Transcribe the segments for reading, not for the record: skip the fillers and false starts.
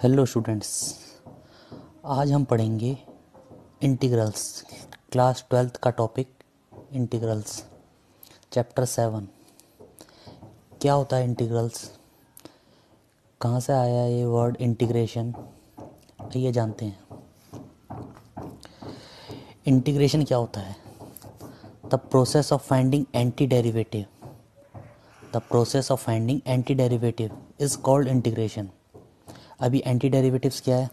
Hello students, आज हम पढ़ेंगे इंटीग्रल्स। क्लास 12th का टॉपिक इंटीग्रल्स, चैप्टर 7। क्या होता है इंटीग्रल्स, कहाँ से आया ये वर्ड इंटीग्रेशन, आइए जानते हैं। इंटीग्रेशन क्या होता है? The process of finding anti derivative, the process of finding anti derivative is called integration. अभी एंटी डेरिवेटिव्स क्या है,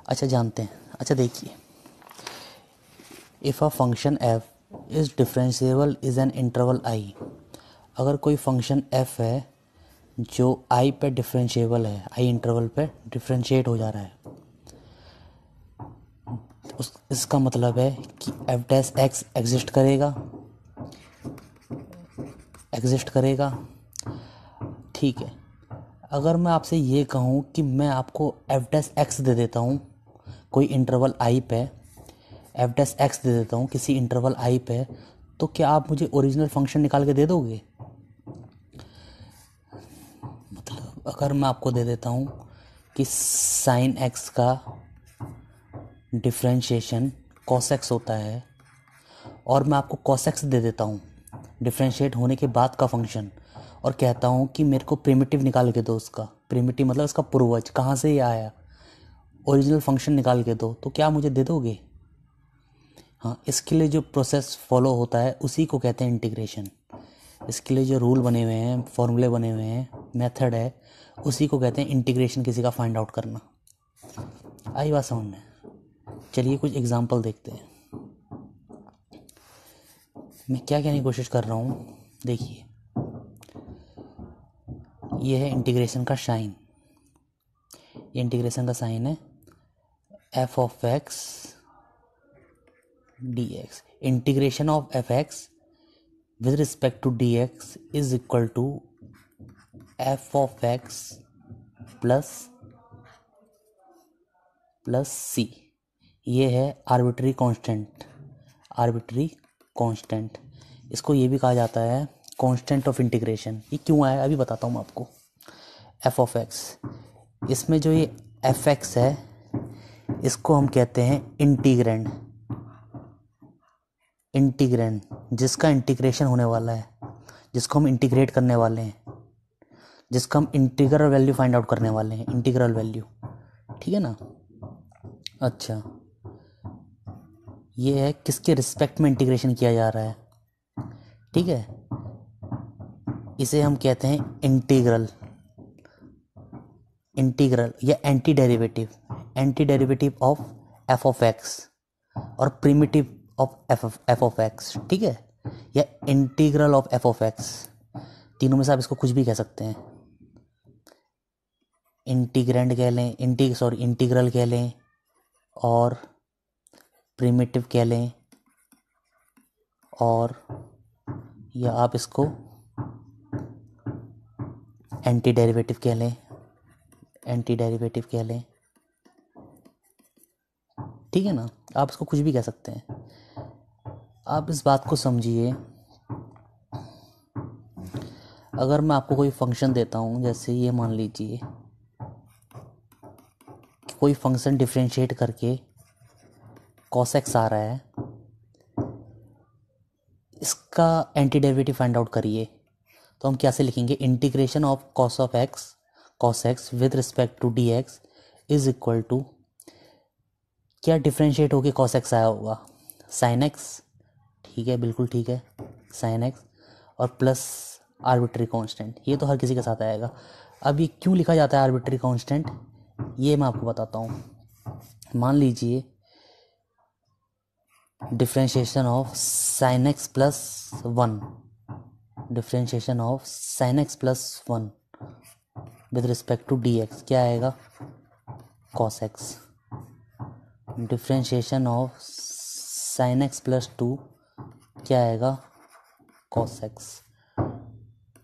अच्छा जानते हैं। अच्छा देखिए, if a function f is differentiable is an interval I. अगर कोई फंक्शन एफ है जो आई पे डिफरेंशिएबल है, आई इंटरवल पे डिफरेंशिएट हो जा रहा है, इसका मतलब है कि एफ डैश एक्स एग्जिस्ट करेगा। ठीक है, अगर मैं आपसे ये कहूँ कि मैं आपको एफ डैश एक्स दे देता हूँ कोई इंटरवल आई पे, एफ डैश एक्स दे देता हूँ किसी इंटरवल आई पे, तो क्या आप मुझे ओरिजिनल फंक्शन निकाल के दे दोगे? मतलब अगर मैं आपको दे देता हूँ कि साइन एक्स का डिफरेंशिएशन कॉस एक्स होता है, और मैं आपको कॉस एक्स दे देता हूँ डिफरेंशिएट होने के बाद का फंक्शन, और कहता हूँ कि मेरे को प्रिमिटिव निकाल के दो उसका, प्रिमिटिव मतलब उसका पूर्वज कहाँ से ये आया, ओरिजिनल फंक्शन निकाल के दो, तो क्या मुझे दे दोगे? हाँ, इसके लिए जो प्रोसेस फॉलो होता है उसी को कहते हैं इंटीग्रेशन। इसके लिए जो रूल बने हुए हैं, फॉर्मूले बने हुए हैं, मेथड है, उसी को कहते हैं इंटीग्रेशन, किसी का फाइंड आउट करना। आई बात समझ में? चलिए कुछ एग्जांपल देखते हैं। मैं क्या कहने की कोशिश कर रहा हूँ, देखिए ये है इंटीग्रेशन का साइन, ये इंटीग्रेशन का साइन है F of x d x. Integration of F x with respect to dx is equal to f of x plus c। ये है आर्बिट्री कांस्टेंट। इसको ये भी कहा जाता है कांस्टेंट ऑफ इंटीग्रेशन। ये क्यों आया अभी बताता हूँ मैं आपको। f ऑफ x, इसमें जो ये एफ एक्स है इसको हम कहते हैं इंटीग्रैंड, जिसका इंटीग्रेशन होने वाला है, जिसको हम इंटीग्रेट करने वाले हैं, जिसका हम इंटीग्रल वैल्यू फाइंड आउट करने वाले हैं, इंटीग्रल वैल्यू। ठीक है ना? अच्छा, ये है किसके रिस्पेक्ट में इंटीग्रेशन किया जा रहा है। ठीक है, इसे हम कहते हैं इंटीग्रल या anti derivative of f of x और primitive of f of x. ठीक है, या integral of f of x, तीनों में से आप इसको कुछ भी कह सकते हैं। इंटीग्रैंड कह लें, इंटीग्रल कह लें, और प्रिमिटिव कह लें, और या आप इसको एंटी डेरिवेटिव कह लें। ठीक है ना? आप इसको कुछ भी कह सकते हैं। आप इस बात को समझिए, अगर मैं आपको कोई फंक्शन देता हूँ, जैसे ये मान लीजिए कि कोई फंक्शन डिफरेंशिएट करके cos x आ रहा है, इसका एंटी डेरिवेटिव फाइंड आउट करिए, तो हम क्या से लिखेंगे? Integration of cos x with respect to dx is equal to, क्या डिफरेंशिएट होके cos x आया होगा? sin x। ठीक है, बिल्कुल ठीक है, sin x और प्लस आर्बिट्री कांस्टेंट। ये तो हर किसी के साथ आएगा। अब ये क्यों लिखा जाता है आर्बिट्री कांस्टेंट, ये मैं आपको बताता हूँ। मान लीजिए differentiation of sin x plus 1, differentiation of sin x plus 1 with respect to dx क्या आएगा? cos x। Differentiation of sin x plus 2 क्या आएगा? cos x।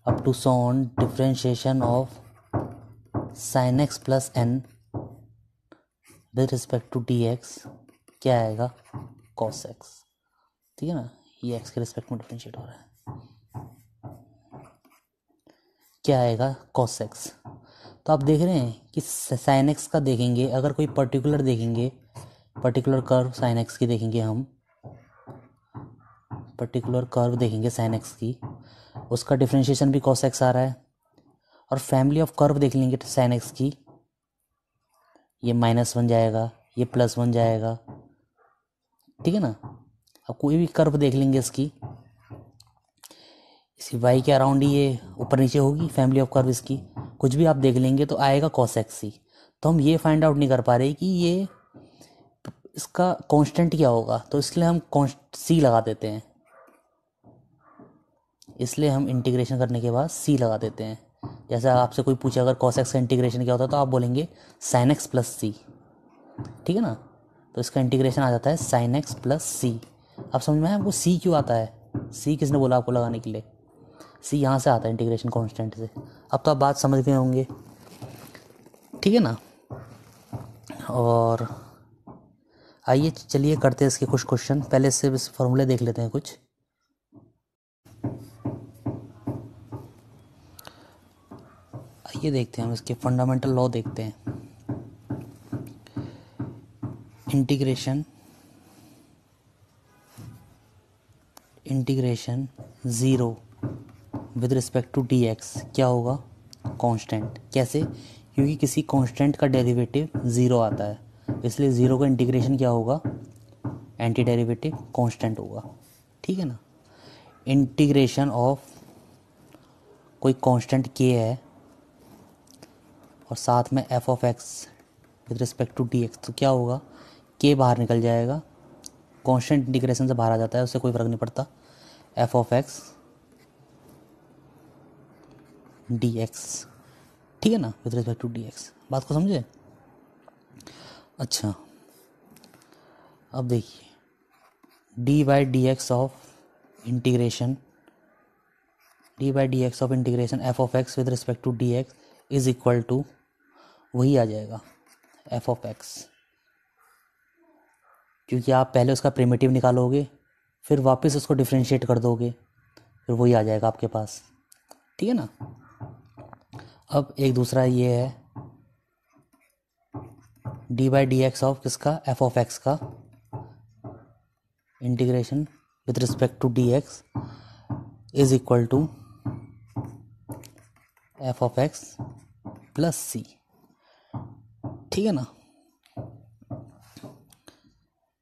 Up to so on differentiation of sin x plus n with respect to dx क्या आएगा? cos x। ठीक है ना? ये x के रिस्पेक्ट में डिफरेंशिएट हो रहा है, क्या आएगा? cos x। तो आप देख रहे हैं कि साइन एक्स का देखेंगे, अगर कोई पर्टिकुलर देखेंगे, पर्टिकुलर कर्व साइन एक्स की देखेंगे, हम पर्टिकुलर कर्व देखेंगे साइन एक्स की, उसका डिफ्रेंशिएशन भी कॉस एक्स आ रहा है। और फैमिली ऑफ कर्व देख लेंगे साइन एक्स की, ये -1 जाएगा, ये +1 जाएगा, ठीक है ना। अब कोई भी कर्व देख लेंगे इसकी वाई के अराउंड ही ये ऊपर नीचे होगी फैमिली ऑफ कर्व इसकी, कुछ भी आप देख लेंगे तो आएगा कॉस एक्स ही। तो हम ये फाइंड आउट नहीं कर पा रहे कि ये इसका कांस्टेंट क्या होगा, तो इसलिए हम सी लगा देते हैं, इसलिए हम इंटीग्रेशन करने के बाद सी लगा देते हैं। जैसे आपसे कोई पूछे अगर कॉस एक्स का इंटीग्रेशन क्या होता है तो आप बोलेंगे साइन एक्स प्लस सी, ठीक है ना। तो इसका इंटीग्रेशन आ जाता है साइन एक्स प्लस सी। अब समझ में आया आपको सी क्यों आता है, सी किसने बोला आपको लगाने के लिए, सी यहाँ से आता है इंटीग्रेशन कांस्टेंट से। अब तो आप बात समझ गए होंगे, ठीक है ना। और आइए चलिए करते हैं इसके कुछ क्वेश्चन, पहले से इस फॉर्मूले देख लेते हैं कुछ। आइए देखते हैं हम इसके फंडामेंटल लॉ देखते हैं। Integration 0 with respect to d x क्या होगा, कांस्टेंट। कैसे, क्योंकि किसी कांस्टेंट का डेरिवेटिव 0 आता है, इसलिए 0 का इंटीग्रेशन क्या होगा, एंटी डेरिवेटिव कांस्टेंट होगा, ठीक है ना। इंटीग्रेशन ऑफ कोई कांस्टेंट k है और साथ में f of x with respect to d x, तो क्या होगा, k बाहर निकल जाएगा, कांस्टेंट इंटीग्रेशन से बाहर आ जाता है, उससे कोई फ़र्क नहीं पड़ता, f of x d x, ठीक है ना, with respect to d x. बात को समझे। अच्छा अब देखिए d by d x of integration f of x with respect to d x is equal to, वही आ जाएगा एफ ऑफ एक्स, क्योंकि आप पहले उसका प्रिमिटिव निकालोगे फिर वापस उसको डिफ्रेंशिएट कर दोगे, फिर वही आ जाएगा आपके पास, ठीक है ना। अब एक दूसरा ये है d by d x of किसका, एफ ऑफ एक्स का, integration with respect to d x is equal to f of x plus c, ठीक है ना।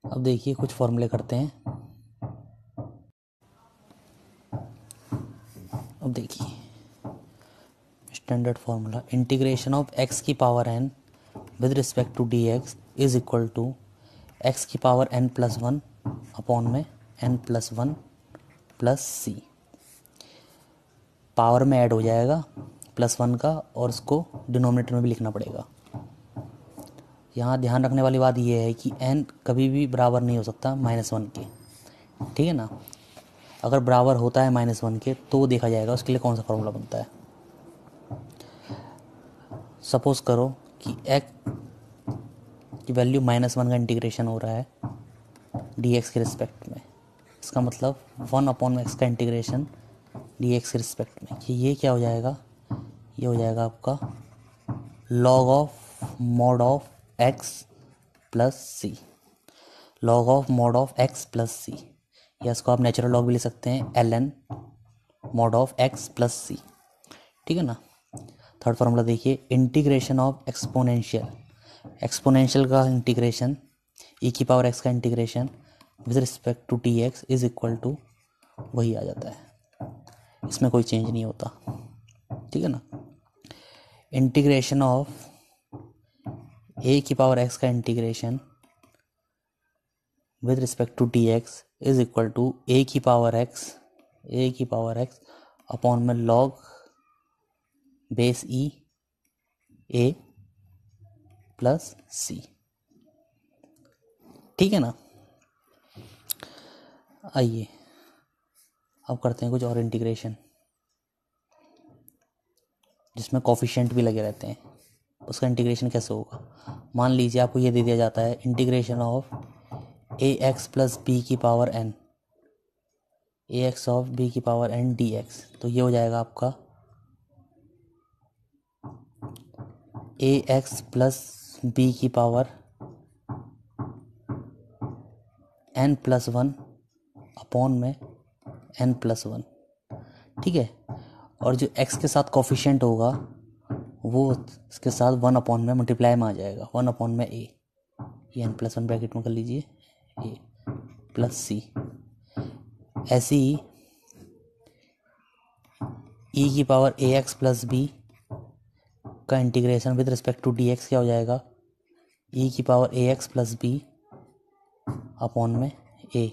अब देखिए कुछ फॉर्मूले करते हैं। अब देखिए standard formula, integration of x की power n with respect to d x is equal to x की पावर n+1 अपॉन में n+1 प्लस सी, पावर में ऐड हो जाएगा +1 का और उसको डिनोमिनेटर में भी लिखना पड़ेगा। यहाँ ध्यान रखने वाली बात यह है कि n कभी भी बराबर नहीं हो सकता -1 के, ठीक है ना। अगर बराबर होता है -1 के तो देखा जाएगा उसके लिए कौन सा फार्मूला बनता है। सपोज करो कि x की वैल्यू -1 का इंटीग्रेशन हो रहा है dx के रिस्पेक्ट में, इसका मतलब 1/x का इंटीग्रेशन dx के रिस्पेक्ट में, कि ये क्या हो जाएगा, ये हो जाएगा आपका log of mod of x plus c, log of mod of x plus c, या इसको आप नेचुरल लॉग भी ले सकते हैं ln mod of x plus c, ठीक है ना। थर्ड फार्मूला देखिए, इंटीग्रेशन ऑफ एक्सपोनेंशियल का इंटीग्रेशन e की पावर x का integration with respect to d x is equal to, वही आ जाता है, इसमें कोई चेंज नहीं होता, ठीक है ना। इंटीग्रेशन ऑफ a की पावर x का integration with respect to d x is equal to a की पावर x अपॉन में log base e a plus c, ठीक है ना। आइए अब करते हैं कुछ और इंटीग्रेशन जिसमें कॉफिशिएंट भी लगे रहते हैं, उसका इंटीग्रेशन कैसे होगा। मान लीजिए आपको ये दे दिया जाता है integration of ax plus b की power n, ax of b की पावर n dx, तो ये हो जाएगा आपका ए एक्स प्लस बी की power n plus one upon में n प्लस वन। ठीक है, और जो x के साथ कॉफिशिएंट होगा वो इसके साथ 1 अपॉन में मल्टीप्लाई में आ जाएगा, 1 अपॉन में a, ये n प्लस वन ब्रैकेट में कर लीजिए, a प्लस सी। ऐसे ही e की power a x plus b का integration with respect to d x क्या हो जाएगा, e की power a x plus b upon में a।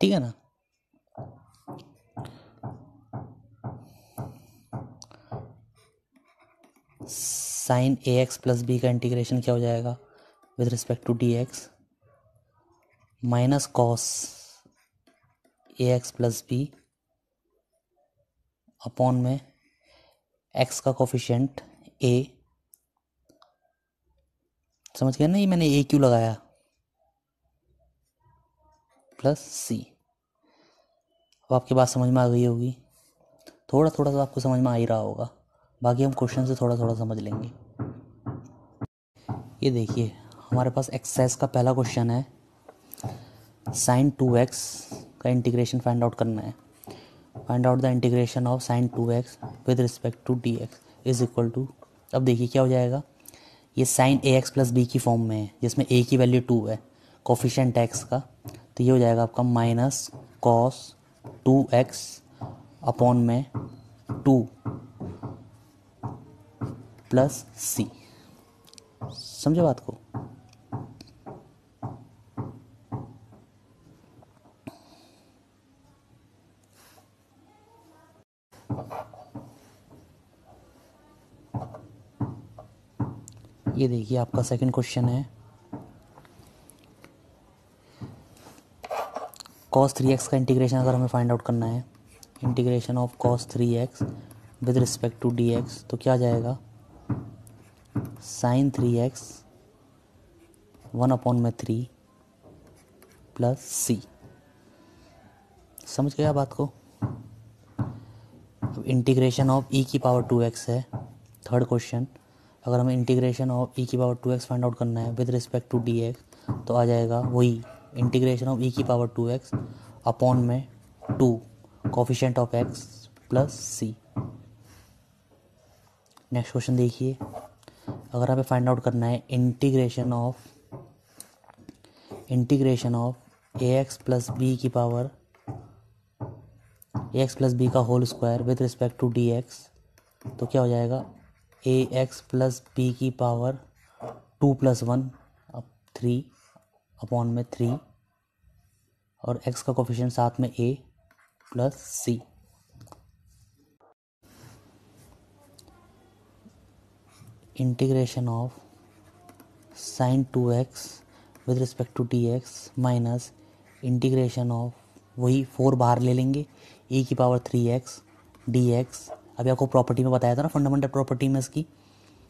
ठीक है ना। Sine a x plus b का इंटीग्रेशन क्या हो जाएगा with respect to d x, minus cos a x plus b upon में एक्स का कोफिशिएंट ए। समझ गया ना, ये मैंने ए क्यों लगाया, प्लस सी। अब आपकी बात समझ में आ गई होगी, थोड़ा थोड़ा सा आपको समझ में आ ही रहा होगा, बाकी हम क्वेश्चन से थोड़ा थोड़ा समझ लेंगे। ये देखिए हमारे पास एक्सरसाइज का पहला क्वेश्चन है, साइन 2x का इंटीग्रेशन फाइंड आउट करना है। Find out the integration of sine 2x with respect to dx is equal to, अब देखिए क्या हो जाएगा, ये sine a x plus b की फॉर्म में है जिसमें a की वैल्यू 2 है, कोफिशिएंट x का, तो ये हो जाएगा आपका माइनस कॉस 2x अपॉन में 2 प्लस सी। समझे बात को। ये देखिए आपका सेकंड क्वेश्चन है, cos 3x का इंटीग्रेशन अगर हमें फाइंड आउट करना है, integration of cos 3x with respect to dx, तो क्या आ जाएगा, साइन 3x 1 अपॉन में 3 प्लस सी। समझ गया बात को। अब इंटीग्रेशन ऑफ e की पावर 2x है, थर्ड क्वेश्चन, अगर हमें इंटीग्रेशन ऑफ e की पावर 2x फाइंड आउट करना है विद रिस्पेक्ट टू dx, तो आ जाएगा वही इंटीग्रेशन ऑफ e की पावर 2x अपॉन में 2 coefficient of x plus c. Next question देखिए, अगर हमें फाइंड आउट करना है integration of a x plus b की power a x plus b का whole square with respect to d x, तो क्या हो जाएगा, ए एक्स प्लस बी की पावर 2 प्लस 1 3 अपॉन में 3 और x का कोफिशिएंट साथ में a plus c. Integration of sine 2x with respect to dx minus integration of, वही 4 बाहर ले लेंगे, e की पावर 3x dx। अभी आपको प्रॉपर्टी में बताया था ना, फंडामेंटल प्रॉपर्टी में इसकी,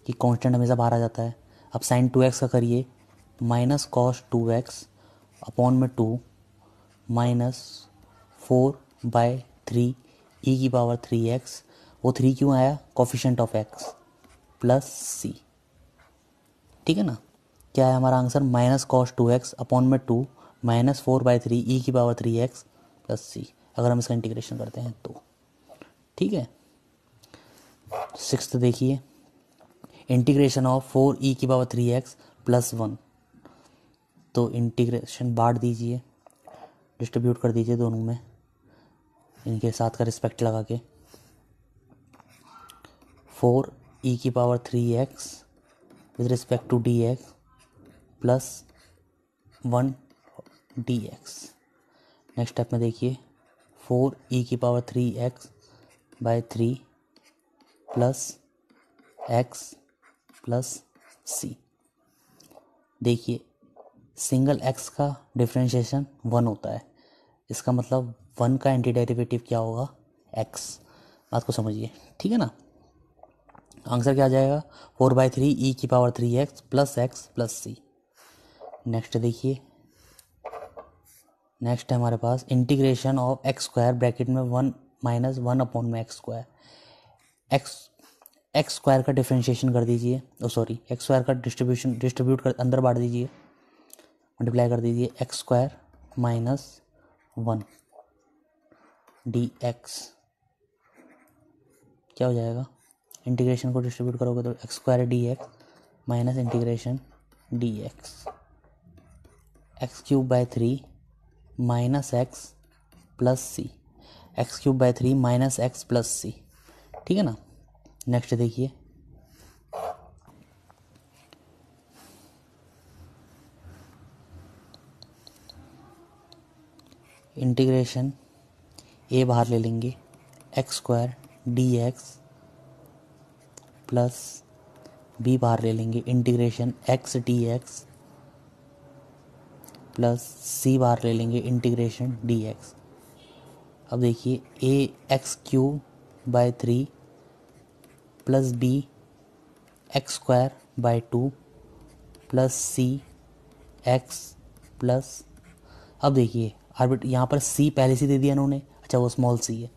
कि कांस्टेंट हमेशा बाहर आ जाता है। अब साइन 2x का करिए, माइनस कॉस 2x अपॉन में 2 माइनस 4/3 e की पावर 3x, वो 3 क्यों आया, coefficient of x plus c. ठीक है ना। क्या है हमारा answer, minus cos 2x upon में 2 माइनस 4/3 e की पावर 3x प्लस सी, अगर हम इसका इंटीग्रेशन करते हैं तो। ठीक है। सिक्स्थ देखिए, इंटीग्रेशन ऑफ 4e की पावर 3x प्लस 1, तो इंटीग्रेशन बांट दीजिए, डिस्ट्रीब्यूट कर दीजिए दोनों में, इनके साथ का रिस्पेक्ट लगा के, 4e की power 3x with respect to dx plus 1 dx। Next step में देखिए, 4e की power 3x/3 plus x plus सी। देखिए सिंगल x का डिफरेंशिएशन 1 होता है, इसका मतलब 1 का एंटी डेरिवेटिव क्या होगा, x। बात को समझिए। ठीक है ना। आंसर क्या आ जाएगा, 4/3 e की power 3x plus x plus c. Next देखिए, नेक्स्ट है हमारे पास integration of x square bracket में 1 माइनस 1 अपॉन में x स्क्वायर। एक्स स्क्वायर का डिफ्रेंशिएशन कर दीजिए, सॉरी एक्स स्क्वायर का डिस्ट्रीब्यूट कर अंदर बांट दीजिए, मल्टीप्लाई कर दीजिए x square minus 1 d x क्या हो जाएगा, इंटीग्रेशन को डिस्ट्रीब्यूट करोगे तो x square d x minus integration d x cube by 3 minus x plus c, x cube by 3 minus x plus c, ठीक है ना। नेक्स्ट देखिए, इंटीग्रेशन ए बाहर ले लेंगे, x square d x plus b बाहर ले लेंगे, integration x d x plus c बाहर ले लेंगे, इंटीग्रेशन डी एक्स। अब देखिए a x cube by 3 plus b x square by 2 plus c x plus, अब देखिए आर्बिट यहाँ पर सी पहले से दे दिया इन्होंने, अच्छा वो स्मॉल सी है,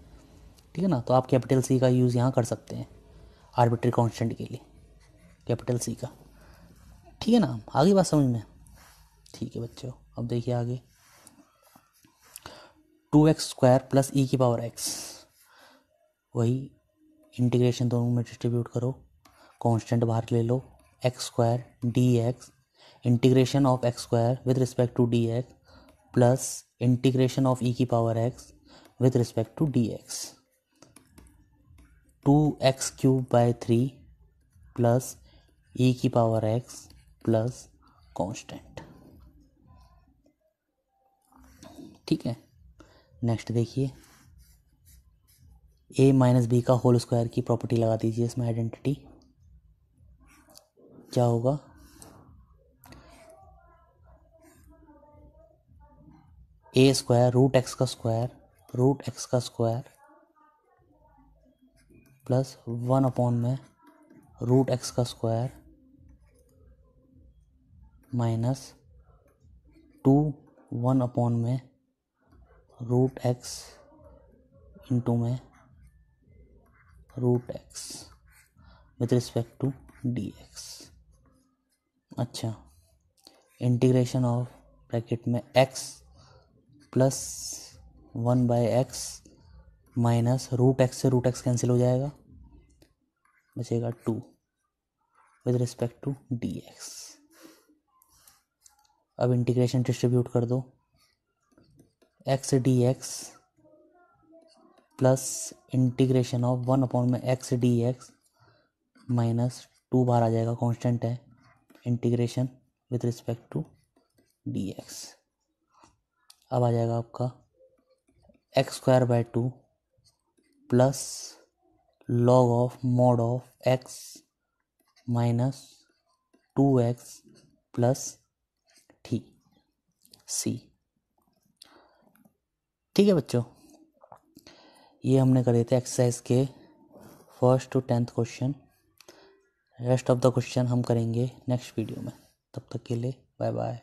ठीक है ना, तो आप कैपिटल सी का यूज़ यहाँ कर सकते हैं आर्बिट्री कांस्टेंट के लिए, कैपिटल सी का, ठीक है ना। आगे बात समझ में, ठीक है बच्चों। अब देखिए आगे 2x स्क्वायर प्लस ई की पावर x, वही इंटीग्रेशन दोनों में डिस्ट्रीब्यूट करो, कांस्टेंट बाहर ले लो, x square d x integration of x square with respect to d x plus integration of e की power x with respect to d x, 2x cube by 3 plus e की power x plus constant, ठीक है। Next देखिए a minus b का whole square की property लगा दीजिए इसमें, आइडेंटिटी क्या होगा, a स्क्वायर रूट एक्स का स्क्वायर प्लस 1 अपॉन में रूट एक्स का स्क्वायर माइनस 2 1 अपॉन में रूट एक्स इंटू में root x with respect to d x. अच्छा, इंटीग्रेशन ऑफ ब्रैकेट में x plus 1 by x minus root x से root x cancel हो जाएगा, बचेगा 2 with respect to d x. अब integration distribute कर दो, x d x plus integration of 1 upon में एक्स डी एक्स माइनस 2 बाहर आ जाएगा, कांस्टेंट है, integration with respect to d x. अब आ जाएगा आपका x square by 2 plus log of mod of x minus 2x plus t c, ठीक है बच्चों। ये हमने करे थे एक्सरसाइज के 1st to 10th question. Rest of the question हम करेंगे नेक्स्ट वीडियो में, तब तक के लिए बाय बाय।